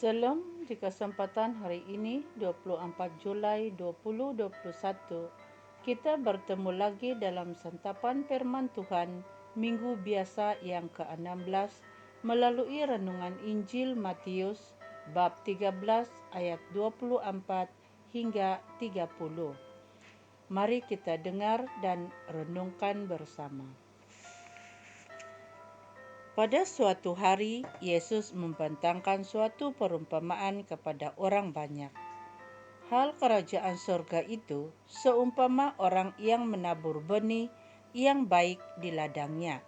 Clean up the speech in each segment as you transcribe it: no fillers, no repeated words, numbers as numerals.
Shalom, di kesempatan hari ini 24 Julai 2021 kita bertemu lagi dalam santapan firman Tuhan Minggu Biasa yang ke-16 melalui renungan Injil Matius bab 13 ayat 24 hingga 30. Mari kita dengar dan renungkan bersama. Pada suatu hari, Yesus membentangkan suatu perumpamaan kepada orang banyak. Hal kerajaan surga itu seumpama orang yang menabur benih yang baik di ladangnya.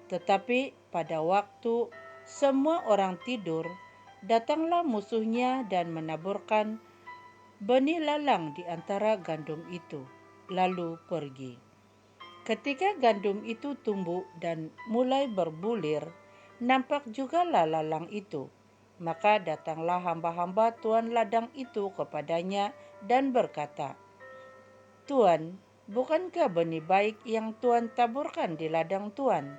Tetapi pada waktu semua orang tidur, datanglah musuhnya dan menaburkan benih lalang di antara gandum itu, lalu pergi. Ketika gandum itu tumbuh dan mulai berbulir, nampak juga lalang itu. Maka datanglah hamba-hamba tuan ladang itu kepadanya dan berkata, "Tuan, bukankah benih baik yang Tuan taburkan di ladang Tuan?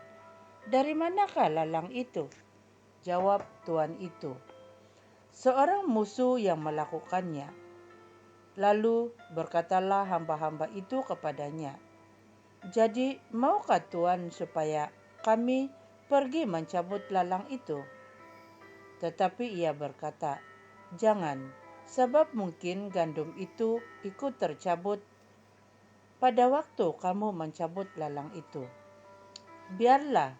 Dari manakah lalang itu?" Jawab tuan itu, "Seorang musuh yang melakukannya." Lalu berkatalah hamba-hamba itu kepadanya, "Jadi maukah Tuan supaya kami pergi mencabut lalang itu?" Tetapi ia berkata, "Jangan, sebab mungkin gandum itu ikut tercabut pada waktu kamu mencabut lalang itu. Biarlah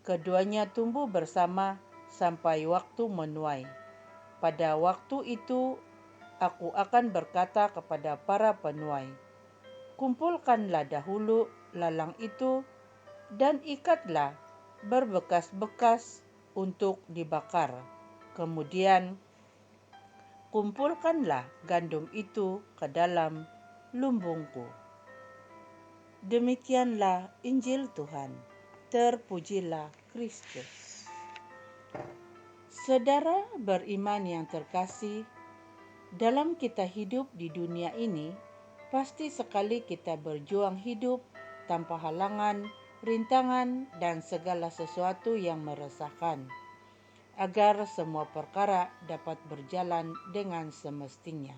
keduanya tumbuh bersama sampai waktu menuai. Pada waktu itu aku akan berkata kepada para penuai, kumpulkanlah dahulu lalang itu dan ikatlah berbekas-bekas untuk dibakar. Kemudian kumpulkanlah gandum itu ke dalam lumbungku." Demikianlah Injil Tuhan. Terpujilah Kristus. Saudara beriman yang terkasih, dalam kita hidup di dunia ini, pasti sekali kita berjuang hidup tanpa halangan, rintangan, dan segala sesuatu yang meresahkan, agar semua perkara dapat berjalan dengan semestinya.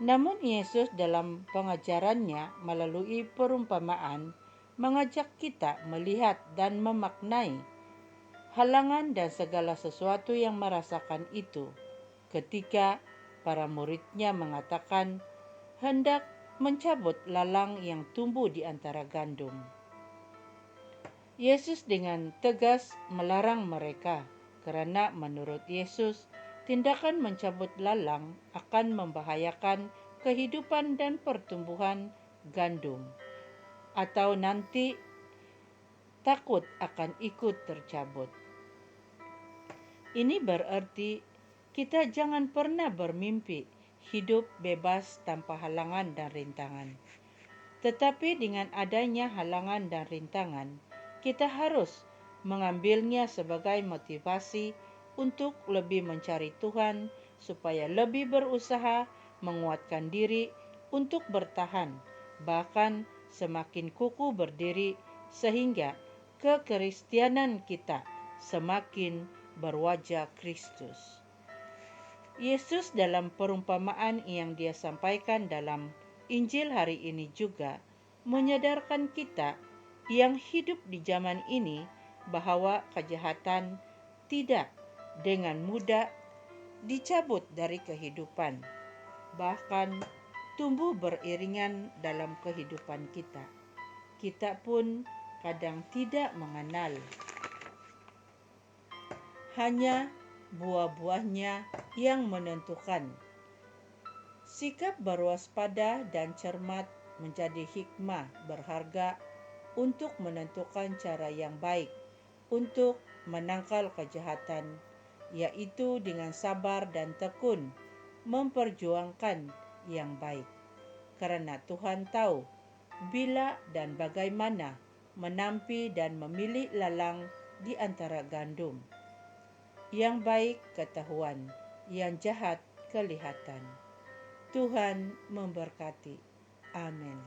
Namun Yesus dalam pengajarannya melalui perumpamaan mengajak kita melihat dan memaknai halangan dan segala sesuatu yang merasakan itu ketika para muridnya mengatakan hendak mencabut lalang yang tumbuh di antara gandum. Yesus dengan tegas melarang mereka karena menurut Yesus tindakan mencabut lalang akan membahayakan kehidupan dan pertumbuhan gandum, atau nanti takut akan ikut tercabut. Ini berarti kita jangan pernah bermimpi hidup bebas tanpa halangan dan rintangan. Tetapi dengan adanya halangan dan rintangan, kita harus mengambilnya sebagai motivasi untuk lebih mencari Tuhan, supaya lebih berusaha menguatkan diri untuk bertahan, bahkan semakin kukuh berdiri, sehingga kekristenan kita semakin berwajah Kristus. Yesus dalam perumpamaan yang dia sampaikan dalam Injil hari ini juga menyadarkan kita yang hidup di zaman ini bahwa kejahatan tidak dengan mudah dicabut dari kehidupan, bahkan tumbuh beriringan dalam kehidupan kita. Kita pun kadang tidak mengenal. Hanya buah-buahnya yang menentukan. Sikap berwaspada dan cermat menjadi hikmah berharga untuk menentukan cara yang baik untuk menangkal kejahatan, yaitu dengan sabar dan tekun memperjuangkan yang baik. Karena Tuhan tahu bila dan bagaimana menampi dan memilih lalang di antara gandum. Yang baik ketahuan, yang jahat kelihatan. Tuhan memberkati. Amin.